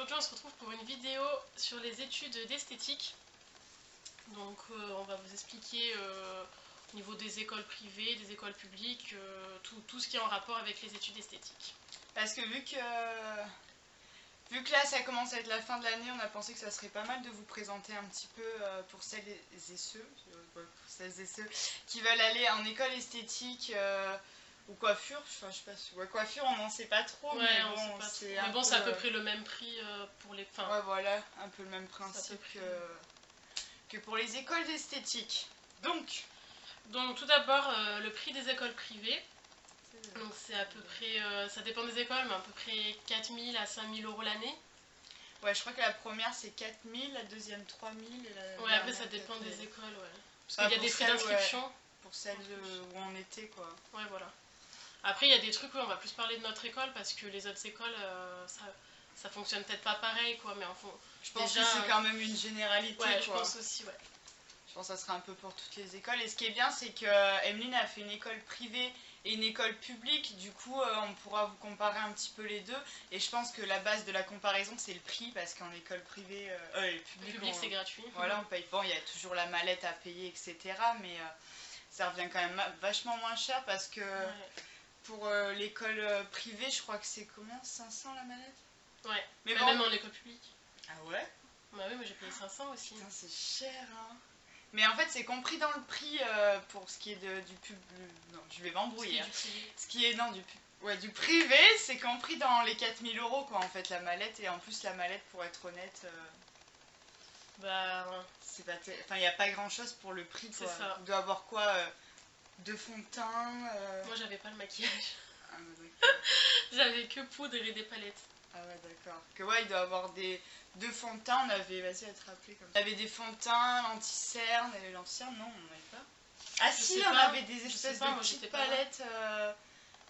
aujourd'hui on se retrouve pour une vidéo sur les études d'esthétique. Donc on va vous expliquer au niveau des écoles privées, des écoles publiques, tout ce qui est en rapport avec les études esthétiques. Parce que vu que là ça commence à être la fin de l'année, on a pensé que ça serait pas mal de vous présenter un petit peu pour celles et ceux qui veulent aller en école esthétique ou coiffure. Enfin, je sais pas si coiffure on n'en sait pas trop, Ouais, mais on bon, sait pas trop. C'est à peu près le même prix pour les fins. Ouais, voilà, un peu le même principe que pour les écoles d'esthétique. Donc tout d'abord, le prix des écoles privées. Donc c'est à peu près, ça dépend des écoles, mais à peu près 4 000 à 5 000 € l'année. Ouais, je crois que la première c'est 4 000, la deuxième 3 000 et la Ouais, après ça dépend des écoles, ouais. Parce qu'il y a des frais celles, d'inscription. Ouais, pour celles où on était, quoi. Ouais, voilà. Après, il y a des trucs où on va plus parler de notre école, parce que les autres écoles, ça fonctionne peut-être pas pareil, quoi, mais enfin... Je pense que c'est quand même une généralité, ouais, quoi. Je pense aussi, ouais. Je pense que ça sera un peu pour toutes les écoles. Et ce qui est bien, c'est que Emeline a fait une école privée et une école publique. Du coup, on pourra vous comparer un petit peu les deux. Et je pense que la base de la comparaison, c'est le prix. Parce qu'en école privée, public, c'est gratuit. Voilà, on paye pas. Il y a toujours la mallette à payer, etc. Mais ça revient quand même vachement moins cher. Parce que pour l'école privée, je crois que c'est comment, 500 la mallette? Ouais, mais bon, même en école publique. Ah ouais? Bah oui, moi j'ai payé 500 aussi. Putain, c'est cher, hein. Mais en fait, c'est compris dans le prix pour ce qui est du pub. Non, je vais m'embrouiller. Ce qui est du privé, c'est compris dans les 4 000 € quoi, en fait, la mallette. Et en plus, la mallette, pour être honnête, bah, c'est pas. Enfin, il n'y a pas grand chose pour le prix, quoi. Ça. On doit avoir quoi, 2 fonds de teint. Moi, j'avais pas le maquillage. Ah, bah, j'avais que poudre et des palettes. Ah ouais, d'accord. Que ouais, il doit avoir deux fonds de teint. On avait, vas-y, à te rappeler comme ça. On avait des fonds de teint, l'anti-cerne. Et l'anti-cerne, non, on n'avait pas. Ah si, on avait des espèces de petites palettes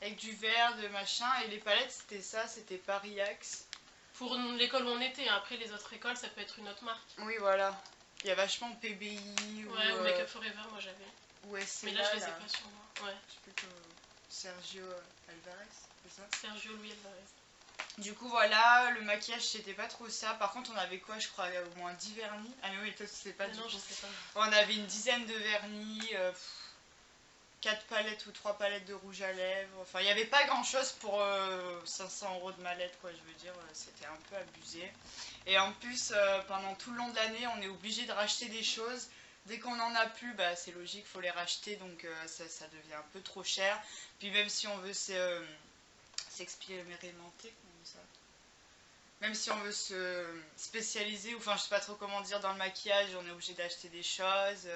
avec du vert, de machin. Et les palettes, c'était ça, c'était Paris-Axe. Pour l'école où on était, hein. Après les autres écoles, ça peut être une autre marque. Oui, voilà. Il y a vachement PBI ou... Ouais, ou Make Up Forever, moi j'avais. Ouais, mais là, je les ai pas sur moi. Ouais. Je sais plus que Sergio Alvarez, c'est ça? Sergio Louis Alvarez. Du coup, voilà, le maquillage, c'était pas trop ça. Par contre, on avait quoi, je crois, au moins 10 vernis. Ah, mais oui, toi, tu sais pas du tout. Non, je sais pas. On avait une dizaine de vernis, 4 palettes ou 3 palettes de rouge à lèvres. Enfin, il n'y avait pas grand chose pour 500 € de mallette, quoi, je veux dire. C'était un peu abusé. Et en plus, pendant tout le long de l'année, on est obligé de racheter des choses. Dès qu'on en a plus, bah, c'est logique, il faut les racheter, donc ça devient un peu trop cher. Puis même si on veut s'expérimenter, même si on veut se spécialiser, ou enfin je sais pas trop comment dire, dans le maquillage, on est obligé d'acheter des choses.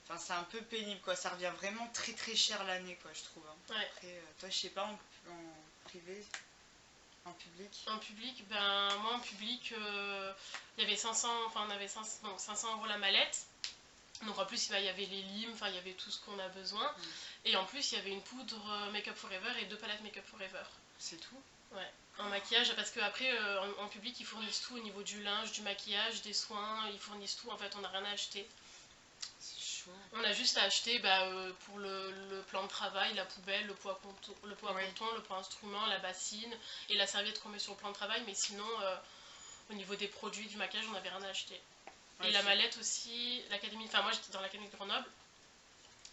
Enfin c'est un peu pénible, quoi. Ça revient vraiment très très cher l'année, quoi, je trouve. Hein. Ouais. Après, toi je sais pas, en privé, en public. En public, ben moi en public, il y avait 500, enfin on avait 500 € la mallette. Donc en plus il y avait les limes, enfin il y avait tout ce qu'on a besoin. Et en plus il y avait une poudre Make Up Forever et 2 palettes Make Up Forever. C'est tout? Ouais, en maquillage, parce qu'après en public ils fournissent tout au niveau du linge, du maquillage, des soins, ils fournissent tout, en fait on n'a rien à acheter. C'est chaud. On a juste à acheter pour le plan de travail, la poubelle, le pot à coton, le pot à instrument, la bassine et la serviette qu'on met sur le plan de travail, mais sinon au niveau des produits du maquillage on n'avait rien à acheter. Ouais, et la mallette aussi, l'académie, enfin moi j'étais dans l'académie de Grenoble,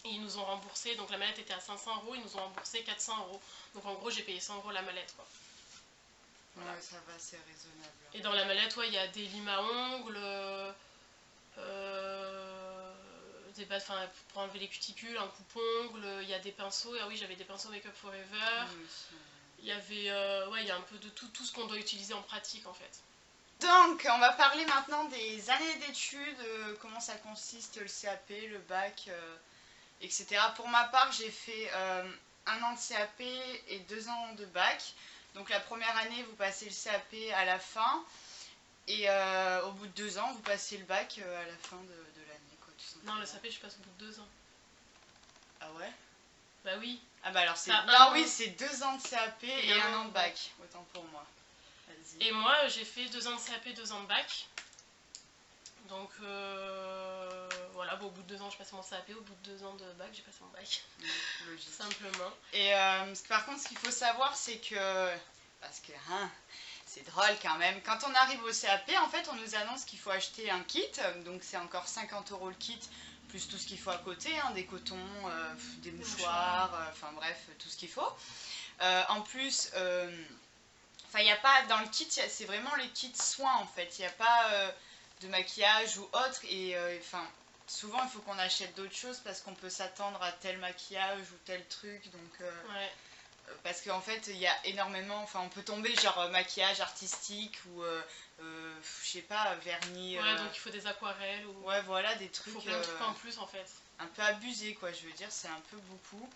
et ils nous ont remboursé, donc la mallette était à 500 €, ils nous ont remboursé 400 €. Donc en gros j'ai payé 100 € la mallette, quoi. Voilà. Ouais, ça va, c'est raisonnable. Et dans la mallette, ouais, il y a des limes à ongles, des bases, pour enlever les cuticules, un coupe-ongles, il y a des pinceaux, ah oui j'avais des pinceaux Make Up Forever, il y avait, ouais, il y a un peu de tout ce qu'on doit utiliser en pratique en fait. Donc, on va parler maintenant des années d'études, comment ça consiste, le CAP, le bac, etc. Pour ma part, j'ai fait 1 an de CAP et 2 ans de bac. Donc la première année, vous passez le CAP à la fin. Et au bout de 2 ans, vous passez le bac à la fin de l'année, quoi, tout simplement. Non, le CAP, je passe au bout de 2 ans. Ah ouais? Bah oui. Ah bah alors c'est... Non, oui, c'est 2 ans de CAP et 1 an de bac. Autant pour moi. Et moi, j'ai fait 2 ans de CAP, 2 ans de bac. Donc voilà, bon, au bout de 2 ans, je passais mon CAP, au bout de 2 ans de bac, j'ai passé mon bac. Logique. Simplement. Et par contre, ce qu'il faut savoir, c'est que... Parce que, hein... c'est drôle quand même. Quand on arrive au CAP, en fait, on nous annonce qu'il faut acheter un kit. Donc c'est encore 50 € le kit, plus tout ce qu'il faut à côté, hein, des cotons, des mouchoirs, enfin bref, tout ce qu'il faut. En plus, il n'y a pas, dans le kit, c'est vraiment les kits soins en fait. Il n'y a pas de maquillage ou autre. Et enfin, souvent il faut qu'on achète d'autres choses parce qu'on peut s'attendre à tel maquillage ou tel truc. Donc, Ouais. parce qu'en fait, il y a énormément. Enfin, on peut tomber genre maquillage artistique ou je sais pas, vernis. Ouais, donc il faut des aquarelles ou. Ouais, voilà, des Il trucs. faut plein de trucs en plus en fait. Un peu abusés, quoi, je veux dire, c'est un peu beaucoup.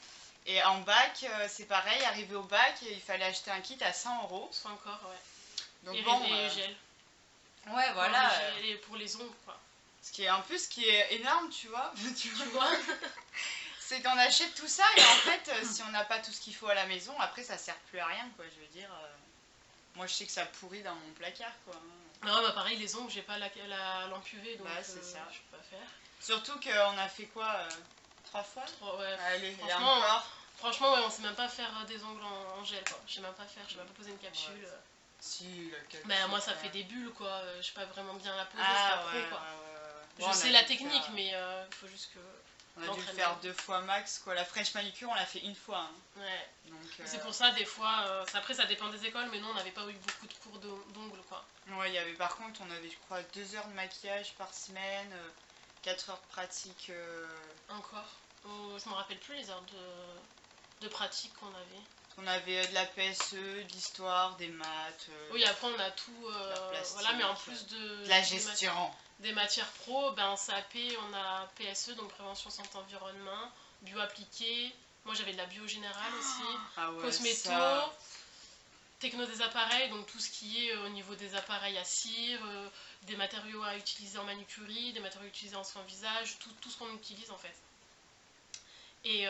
Et en bac, c'est pareil, arrivé au bac, il fallait acheter un kit à 100 €. Soit encore, ouais. Donc Et, bon. et gel. Ouais, voilà. Et pour les ongles, quoi. Ce qui est en plus, ce qui est énorme, tu vois. Tu vois. C'est qu'on achète tout ça et en fait, si on n'a pas tout ce qu'il faut à la maison, après ça sert plus à rien, quoi. Je veux dire, moi je sais que ça pourrit dans mon placard, quoi. Non, bah pareil, les ongles, j'ai pas la lampe UV, donc c'est ça. je peux pas faire. Surtout qu'on a fait quoi 3 fois. Ouais. Allez, encore. Franchement, ouais, on sait même pas faire des ongles en gel, quoi. Je sais même pas faire, je sais même pas poser une capsule. Ouais. Si, la capsule. Mais moi, ça fait des bulles, quoi. Je sais pas vraiment bien la poser, ah, c'est pas pro, ouais, quoi. Bon, je sais la technique, mais il faut juste que. On a dû le faire 2 fois max, quoi. La French manicure, on l'a fait 1 fois. Hein. Ouais. Donc, c'est pour ça, des fois, après ça dépend des écoles, mais nous on n'avait pas eu beaucoup de cours d'ongles, quoi. Ouais, il y avait par contre, on avait, je crois, 2 heures de maquillage par semaine, 4 heures de pratique. Encore je me rappelle plus les heures de pratique qu'on avait. On avait de la PSE, de l'histoire, des maths. Oui, après on a tout. Voilà, mais en plus de la gestion. Des matières pro, ben en CAP, on a PSE, donc prévention santé environnement, bio appliqué. Moi j'avais de la bio générale aussi, cosméto, techno des appareils, donc tout ce qui est au niveau des appareils à cire, des matériaux à utiliser en manucurie, des matériaux utilisés en soins visage, tout ce qu'on utilise en fait. Et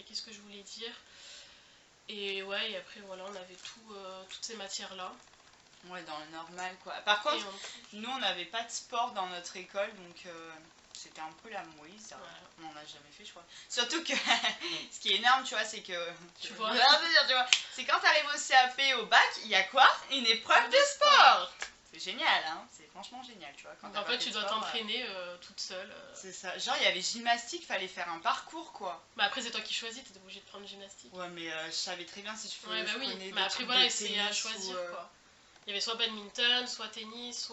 qu'est-ce que je voulais dire? Et ouais, et après voilà, on avait toutes ces matières-là. Ouais, dans le normal quoi. Par contre, nous on n'avait pas de sport dans notre école, donc c'était un peu la mouise. Hein. Ouais. On n'en a jamais fait, je crois. Surtout que ce qui est énorme, tu vois, c'est que. Tu vois, c'est quand tu arrives au CAP, au bac, il y a quoi? Une épreuve de sport! C'est génial, hein, c'est franchement génial, tu vois. Quand en fait, tu dois t'entraîner toute seule. C'est ça. Genre, il y avait gymnastique, fallait faire un parcours, quoi. Bah après, c'est toi qui choisis, t'es obligé de prendre gymnastique. Ouais, mais je savais très bien si je faisais. Ouais, bah oui, mais après, voilà, c'est à choisir, quoi. Il y avait soit badminton, soit tennis,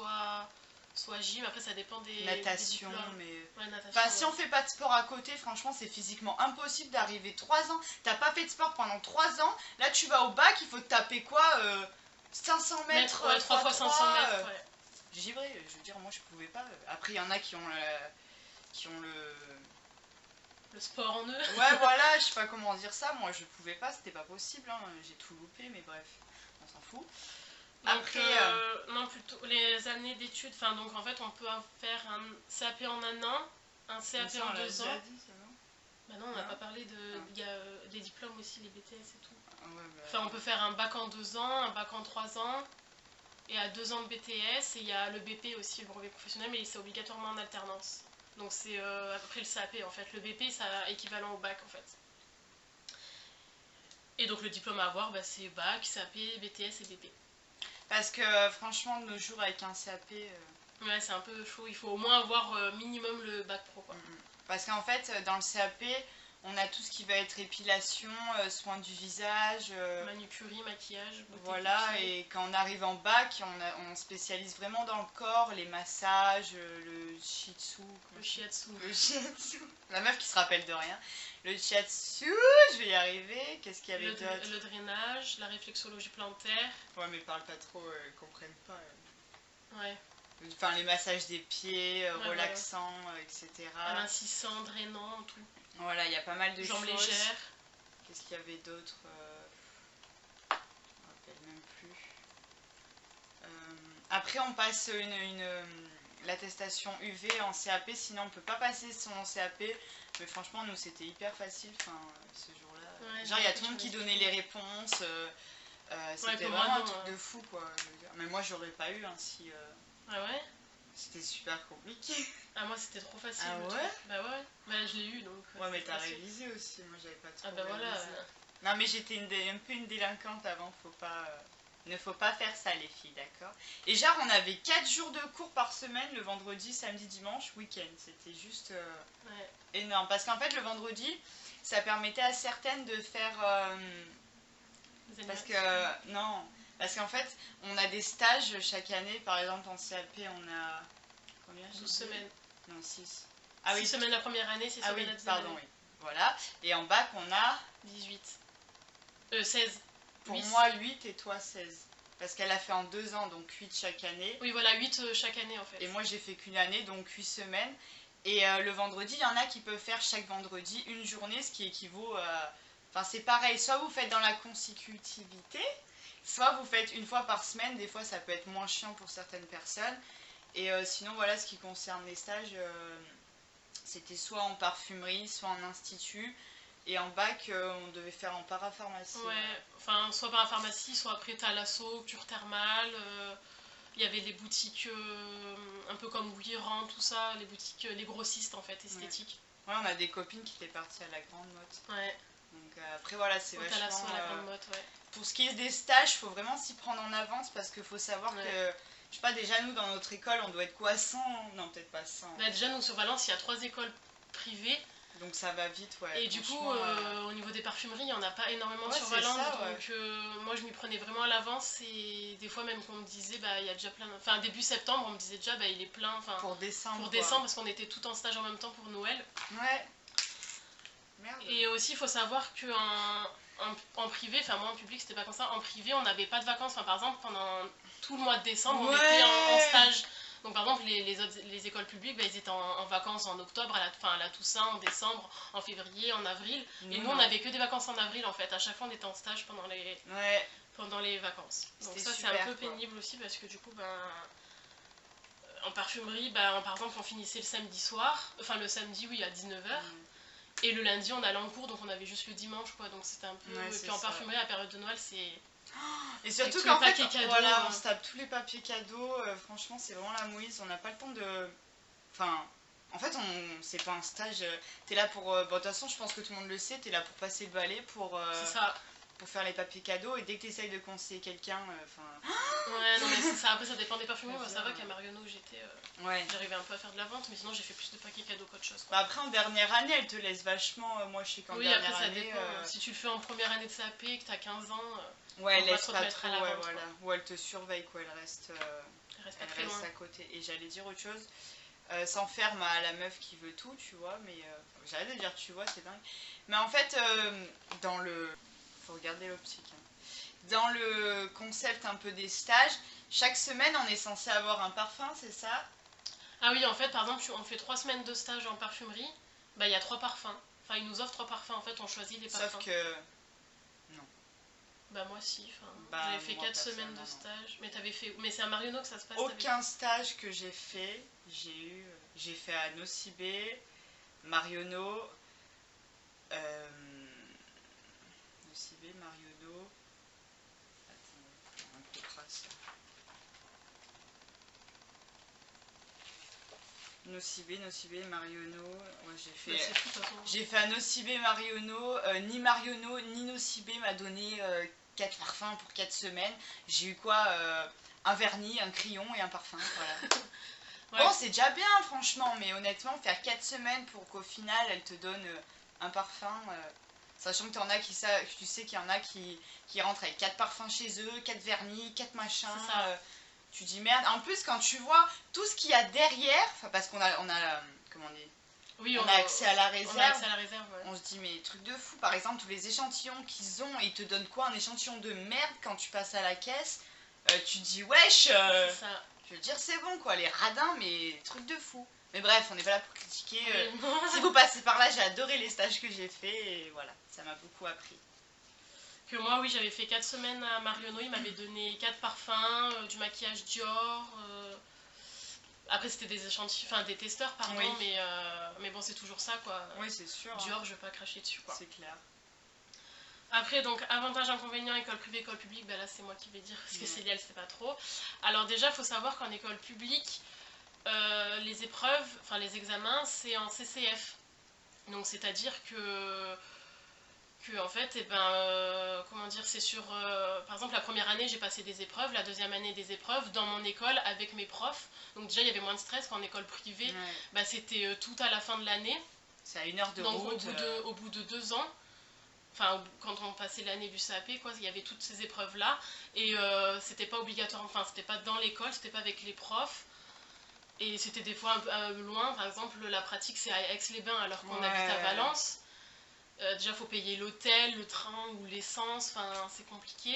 soit gym. Après, ça dépend des. Natation, des mais. Ouais, natation, enfin, si on fait pas de sport à côté, franchement, c'est physiquement impossible d'arriver 3 ans. T'as pas fait de sport pendant 3 ans. Là, tu vas au bac, il faut te taper quoi 500 mètres, ouais, 3 fois 500 mètres, ouais. Givré, je veux dire, moi je pouvais pas. Après, il y en a qui ont le sport en eux. Ouais, voilà, je sais pas comment dire ça. Moi, je pouvais pas, c'était pas possible. Hein. J'ai tout loupé, mais bref, on s'en fout. Donc, après, non, plutôt les années d'études. Enfin, donc en fait, on peut faire un CAP en un an, un CAP en 2 ans. Bah non, on n'a pas parlé de. Il y a des diplômes aussi, les BTS et tout. Ouais, bah... Enfin, on peut faire un bac en 2 ans, un bac en 3 ans. Et à 2 ans de BTS, et il y a le BP aussi, le brevet professionnel, mais c'est obligatoirement en alternance. Donc c'est après le CAP en fait. Le BP, c'est équivalent au bac en fait. Et donc le diplôme à avoir, bah, c'est bac, CAP, BTS et BP. Parce que franchement, de nos jours, avec un CAP... Ouais, c'est un peu chaud. Il faut au moins avoir minimum le bac pro, quoi. Parce qu'en fait, dans le CAP... On a tout ce qui va être épilation, soins du visage, manucurie, maquillage, beauté. Voilà, et quand on arrive en bac, on spécialise vraiment dans le corps, les massages, le shiatsu. Le shiatsu. Le shiatsu. La meuf qui se rappelle de rien. Le shiatsu, je vais y arriver. Qu'est-ce qu'il y avait d'autre? Le drainage, la réflexologie plantaire. Ouais, mais parle pas trop, ils comprennent pas. Ouais. Enfin, les massages des pieds, relaxants, etc. Amincissant, drainant, tout. Voilà, il y a pas mal de jambes choses. légères. Qu'est-ce qu'il y avait d'autre? Je me rappelle même plus. Après, on passe l'attestation UV en CAP, sinon on peut pas passer son CAP. Mais franchement, nous, c'était hyper facile ce jour-là. Ouais, genre, il y a tout le monde qui donnait les réponses. C'était vraiment un truc de fou, quoi. Je veux dire. Mais moi, j'aurais pas eu si... Ah ouais? C'était super compliqué. Ah, moi c'était trop facile. Ah ouais? Truc. Bah ouais, bah je l'ai eu donc. Ouais, mais t'as révisé aussi, moi j'avais pas trop révisé. Voilà. Non, mais j'étais un peu une délinquante avant, faut pas. Il ne faut pas faire ça les filles, d'accord? Et genre on avait 4 jours de cours par semaine, le vendredi, samedi, dimanche, week-end. C'était juste Ouais. énorme. Parce qu'en fait le vendredi, ça permettait à certaines de faire... Des parce animations. que... non, parce qu'en fait on a des stages chaque année. Par exemple en CAP on a... Combien j'ai 12 dit? semaines. Non, 6. 6 semaines la première année, 6 Ah oui, semaines la deuxième pardon, année. oui. Voilà. Et en bac on a... 18. 16. Pour 8. moi 8 et toi 16. Parce qu'elle a fait en 2 ans, donc 8 chaque année. Oui, voilà, 8 chaque année en fait. Et moi j'ai fait qu'une année, donc 8 semaines. Et le vendredi, il y en a qui peuvent faire chaque vendredi une journée, ce qui équivaut à... Enfin c'est pareil, soit vous faites dans la consécutivité, soit vous faites une fois par semaine. Des fois ça peut être moins chiant pour certaines personnes. Et sinon voilà, ce qui concerne les stages, c'était soit en parfumerie, soit en institut. Et en bac, on devait faire en parapharmacie. Ouais, enfin, soit par la pharmacie, soit après t'as l'asso, cure thermale. Il y avait des boutiques un peu comme Guiran, tout ça, les boutiques, les grossistes en fait, esthétiques. Ouais, on a des copines qui étaient parties à la Grande Motte. Ouais. Donc après voilà, c'est Au vachement... Thalasso à la Grande Motte, ouais. Pour ce qui est des stages, il faut vraiment s'y prendre en avance parce qu'il faut savoir que, je sais pas, déjà nous dans notre école, on doit être quoi, 100? Non, peut-être pas 100. Bah, déjà, nous sur Valence, il y a 3 écoles privées. Donc ça va vite, ouais. Et du coup, au niveau des parfumeries, il n'y en a pas énormément Ouais, sur c'est Valence. ça, ouais. Donc moi, je m'y prenais vraiment à l'avance. Et des fois, même qu'on me disait, bah, il y a déjà plein. Enfin, début septembre, on me disait déjà, bah, il est plein. Enfin, Pour décembre. pour décembre, parce qu'on était tout en stage en même temps pour Noël. Ouais. Merde. Et aussi, il faut savoir qu'en privé, enfin, moi en public, c'était pas comme ça. En privé, on n'avait pas de vacances. Enfin, par exemple, pendant tout le mois de décembre, on était en stage. Donc par exemple, les écoles publiques, bah, ils étaient en vacances en octobre, à la Toussaint, en décembre, en février, en avril. Et nous, on n'avait que des vacances en avril en fait. À chaque fois, on était en stage pendant les vacances. Donc ça, c'est un peu pénible aussi parce que du coup, ben, en parfumerie, ben, par exemple, on finissait le samedi soir. Enfin, le samedi, oui, à 19h. Et le lundi, on allait en cours, donc on avait juste le dimanche, quoi. Donc c'était un peu... et puis en parfumerie, la période de Noël, c'est... Et surtout qu'en fait, voilà, on se tape tous les papiers cadeaux, franchement c'est vraiment la mouise, on n'a pas le temps de... Enfin, en fait c'est pas un stage, t'es là pour... Bon, de toute façon je pense que tout le monde le sait, t'es là pour passer le balai, pour faire les papiers cadeaux, et dès que t'essayes de conseiller quelqu'un, Ouais, non mais c'est ça, après ça dépend des parfumeries, moi ça va qu'à Marionneau j'étais... Ouais. J'arrivais un peu à faire de la vente, mais sinon j'ai fait plus de paquets cadeaux qu'autre chose. Bah après en dernière année, elle te laisse vachement, moi je sais qu'en dernière année... Oui, après ça dépend, si tu le fais en première année de CAP, que t'as 15 ans... Ouais, elle laisse pas trop, vente, voilà. Ou elle te surveille, quoi, elle reste loin. à côté. Et j'allais dire autre chose, sans faire la meuf qui veut tout, tu vois, mais j'arrête de dire tu vois, c'est dingue. Mais en fait, dans le... Faut regarder l'optique. Hein. Dans le concept un peu des stages, chaque semaine on est censé avoir un parfum, c'est ça? Ah oui, en fait, par exemple, on fait 3 semaines de stage en parfumerie, bah il y a 3 parfums. Enfin, ils nous offrent 3 parfums, en fait, on choisit les parfums. Sauf que... Non. Bah moi si, j'avais fait 4 semaines de stage. Mais t'avais fait... Mais c'est à Marionneau que ça se passe. Aucun stage que j'ai fait, j'ai fait à Nocibé, Marionneau, Nocibé, Marionneau... Attends, un peu trace. Nocibé, Marionneau, ouais, j'ai fait à Nocibé, Marionneau, ni Marionneau ni Nocibé m'a donné 4 parfums pour 4 semaines. J'ai eu quoi, un vernis, un crayon et un parfum, voilà. Ouais. Bon, c'est déjà bien franchement, mais honnêtement, faire 4 semaines pour qu'au final elle te donne un parfum, sachant que tu sais qu'il y en a qui rentrent avec 4 parfums chez eux, 4 vernis, 4 machins. Tu dis merde. En plus, quand tu vois tout ce qu'il y a derrière, parce qu'on a comment on dit, oui, on a accès à la réserve. On a accès à la réserve, ouais. On se dit mais truc de fou. Par exemple, tous les échantillons qu'ils ont, et ils te donnent quoi, un échantillon de merde quand tu passes à la caisse. Tu dis wesh. Je veux dire c'est bon quoi, les radins, mais truc de fou. Mais bref, on n'est pas là pour critiquer. Si vous passez par là, j'ai adoré les stages que j'ai fait et voilà, ça m'a beaucoup appris. Que moi, oui, j'avais fait 4 semaines à Marionneau, il m'avait donné 4 parfums, du maquillage Dior. Après, c'était des échantillons, enfin des testeurs, pardon, oui. Mais bon, c'est toujours ça quoi. Oui, c'est sûr. Dior, je vais pas cracher dessus quoi. C'est clair. Après, donc, avantages, inconvénients, école privée, école publique, bah là c'est moi qui vais dire, parce que Célia elle sait pas trop. Alors, déjà, il faut savoir qu'en école publique, les épreuves, enfin les examens, c'est en CCF. Donc, c'est-à-dire que. que en fait, comment dire, c'est sur... par exemple, la première année, j'ai passé des épreuves, la deuxième année, des épreuves dans mon école avec mes profs. Donc déjà, il y avait moins de stress qu'en école privée. Ouais. Bah, c'était tout à la fin de l'année. C'est à 1 heure de Donc route. au bout de 2 ans, enfin quand on passait l'année du CAP, quoi, il y avait toutes ces épreuves-là. Et c'était pas obligatoire, enfin c'était pas dans l'école, c'était pas avec les profs. Et c'était des fois un peu loin, par exemple la pratique c'est à Aix-les-Bains alors qu'on habite à Valence. Déjà il faut payer l'hôtel, le train ou l'essence, enfin c'est compliqué.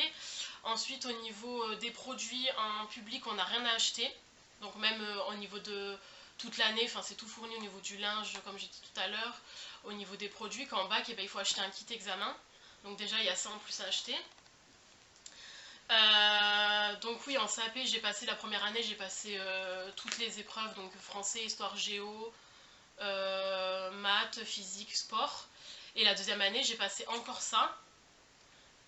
Ensuite au niveau des produits en public on n'a rien à acheter. Donc même au niveau de toute l'année, enfin c'est tout fourni au niveau du linge comme j'ai dit tout à l'heure. Au niveau des produits, qu'en bac il faut acheter un kit examen. Donc déjà il y a ça en plus à acheter. Donc oui, en CAP, j'ai passé la première année, j'ai passé toutes les épreuves, donc français, histoire, géo, maths, physique, sport. Et la deuxième année, j'ai passé encore ça,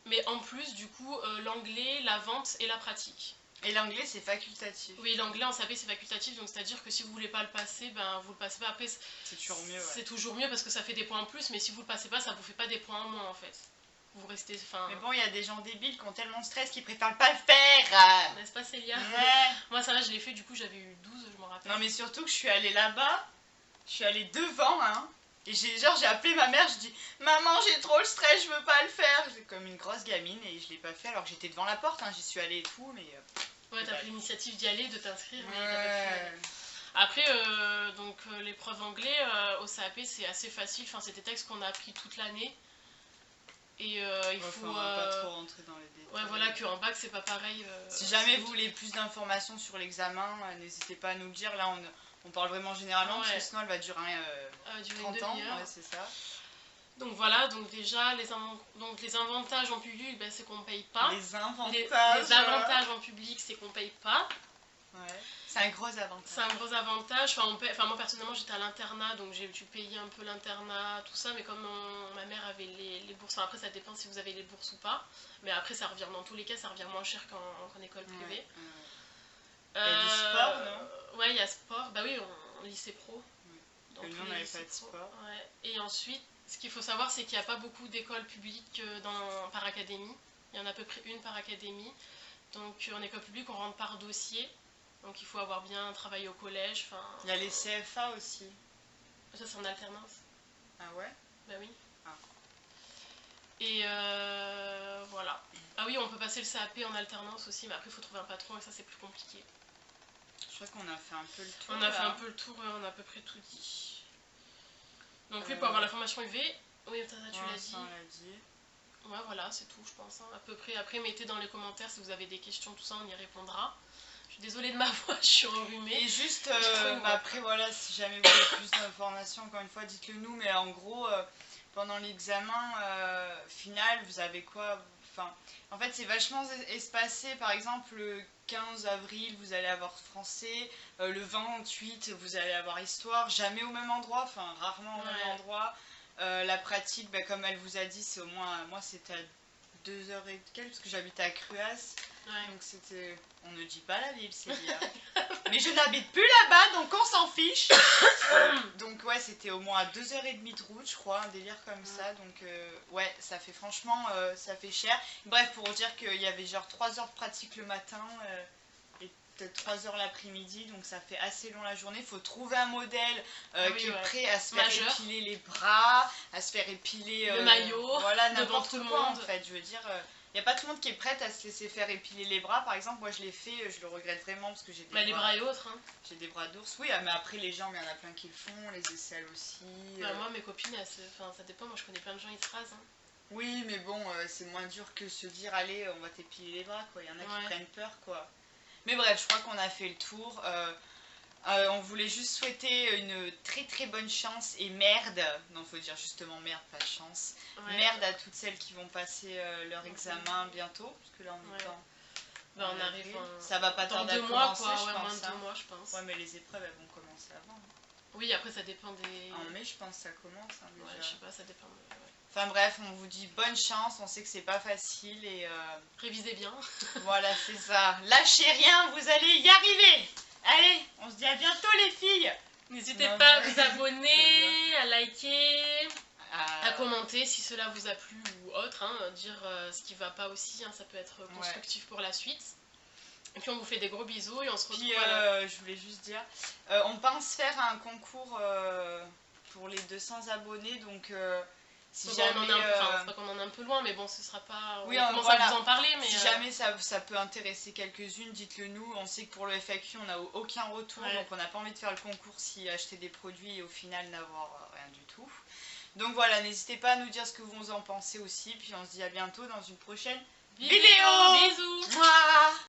mais en plus, du coup, l'anglais, la vente et la pratique. Et l'anglais, c'est facultatif. Oui, l'anglais en CAP, c'est facultatif, donc c'est-à-dire que si vous voulez pas le passer, ben vous le passez pas. Après, c'est toujours mieux. Ouais. C'est toujours mieux parce que ça fait des points en plus, mais si vous le passez pas, ça vous fait pas des points en moins en fait. Vous restez, enfin... Mais bon, il y a des gens débiles qui ont tellement de stress qu'ils préfèrent pas le faire. N'est-ce pas, Célia? Ouais. Moi, ça va, je l'ai fait, du coup, j'avais eu 12, je m'en rappelle. Non, mais surtout que je suis allée là-bas, je suis allée devant, hein. Et j'ai appelé ma mère, je dis maman, j'ai trop le stress, je veux pas le faire. J'ai comme une grosse gamine et je l'ai pas fait alors que j'étais devant la porte, hein. J'y suis allée et tout, mais. Ouais, t'as pris l'initiative d'y aller, de t'inscrire, mais ouais. t'as pas pu. Après, l'épreuve anglais au CAP, c'est assez facile. Enfin, c'est des textes qu'on a appris toute l'année. Et il faut. On va pas trop rentrer dans les détails. Ouais, voilà, qu'en bac, c'est pas pareil. Si jamais vous voulez plus d'informations sur l'examen, n'hésitez pas à nous le dire. Là, on parle vraiment généralement, parce que sinon, elle va durer 30 ans. Ouais, c'est ça. Donc voilà, donc déjà, les avantages en public, c'est qu'on paye pas. Les avantages. Les avantages en public, c'est qu'on paye pas. Ouais. C'est un gros avantage. C'est un gros avantage. Enfin, moi personnellement j'étais à l'internat, donc j'ai dû payer un peu l'internat, tout ça, mais comme ma mère avait les bourses, enfin, après ça dépend si vous avez les bourses ou pas, mais après ça revient, dans tous les cas ça revient moins cher qu'en école privée. Il y a du sport, non? Ouais, il y a sport, bah oui, en lycée pro. Donc nous on n'avait pas de sport. Ouais. Et ensuite, ce qu'il faut savoir c'est qu'il n'y a pas beaucoup d'écoles publiques par académie, il y en a à peu près une par académie, donc en école publique on rentre par dossier. Donc il faut avoir bien travaillé au collège. Il y a les CFA aussi. Ça c'est en alternance. Ah ouais? Bah oui. Ah. Et voilà. Ah oui, on peut passer le CAP en alternance aussi, mais après il faut trouver un patron et ça c'est plus compliqué. Je crois qu'on a fait un peu le tour. On a fait un peu le tour, on a à peu près tout dit. Donc oui, pour avoir la formation UV, oui, ça tu l'as dit. On l'a dit. Ouais, voilà, c'est tout, je pense. À peu près. Après, mettez dans les commentaires si vous avez des questions, tout ça, on y répondra. Je suis désolée de ma voix, je suis enrhumée. Et juste, après voilà, si jamais vous avez plus d'informations, encore une fois, dites-le nous. Mais en gros, pendant l'examen final, vous avez quoi? Enfin, en fait, c'est vachement espacé. Par exemple, le 15 avril, vous allez avoir français. Le 28, vous allez avoir histoire. Jamais au même endroit, enfin, rarement au même endroit. La pratique, comme elle vous a dit, c'est au moins... Moi, c'était à 2h et quelques, parce que j'habitais à Cruas. Ouais. Donc c'était... On ne dit pas la ville, c'est bien. Mais je n'habite plus là-bas, donc on s'en fiche. Donc ouais, c'était au moins à 2h30 de route, je crois, un délire comme ça. Donc ouais, ça fait franchement, ça fait cher. Bref, pour dire qu'il y avait genre 3 heures de pratique le matin et peut-être 3 heures l'après-midi. Donc ça fait assez long la journée. Il faut trouver un modèle qui est prêt à se faire épiler les bras, à se faire épiler... le maillot, voilà, n'importe quoi en fait, je veux dire... Il n'y a pas tout le monde qui est prête à se laisser faire épiler les bras. Par exemple, moi je l'ai fait, je le regrette vraiment parce que j'ai des bras... les bras et autres, hein. J'ai des bras d'ours, oui, mais après les jambes, il y en a plein qui le font, les aisselles aussi. Moi, mes copines, ça dépend, moi je connais plein de gens, ils se rasent. Hein. Oui, mais bon, c'est moins dur que se dire, allez, on va t'épiler les bras, quoi. Il y en a qui prennent peur, quoi. Mais bref, je crois qu'on a fait le tour. On voulait juste souhaiter une très très bonne chance et merde, non faut dire justement merde, pas chance, merde à toutes celles qui vont passer leur examen bientôt, parce que là on est on arrive ça va pas tarder à commencer, je pense. Moins de 2 mois, je pense. Ouais, mais les épreuves elles vont commencer avant. Oui, après ça dépend des... En mai je pense que ça commence déjà. Ouais, je sais pas, ça dépend. Enfin bref, on vous dit bonne chance, on sait que c'est pas facile et... Révisez bien. Voilà, c'est ça. Lâchez rien, vous allez y arriver. Allez, on se dit à bientôt les filles. N'hésitez pas à vous abonner, à liker, à commenter si cela vous a plu ou autre, hein, dire ce qui va pas aussi, hein, ça peut être constructif pour la suite. Et puis on vous fait des gros bisous et on se retrouve. Puis je voulais juste dire, on pense faire un concours pour les 200 abonnés, donc si jamais... c'est pas qu'on en est un peu loin, mais bon, ce sera pas... Oui, on commence à vous en parler, mais... Si jamais ça peut intéresser quelques-unes, dites-le nous. On sait que pour le FAQ, on n'a aucun retour, donc on n'a pas envie de faire le concours si acheter des produits et au final n'avoir rien du tout. Donc voilà, n'hésitez pas à nous dire ce que vous en pensez aussi, puis on se dit à bientôt dans une prochaine vidéo. Bisous. Mouah.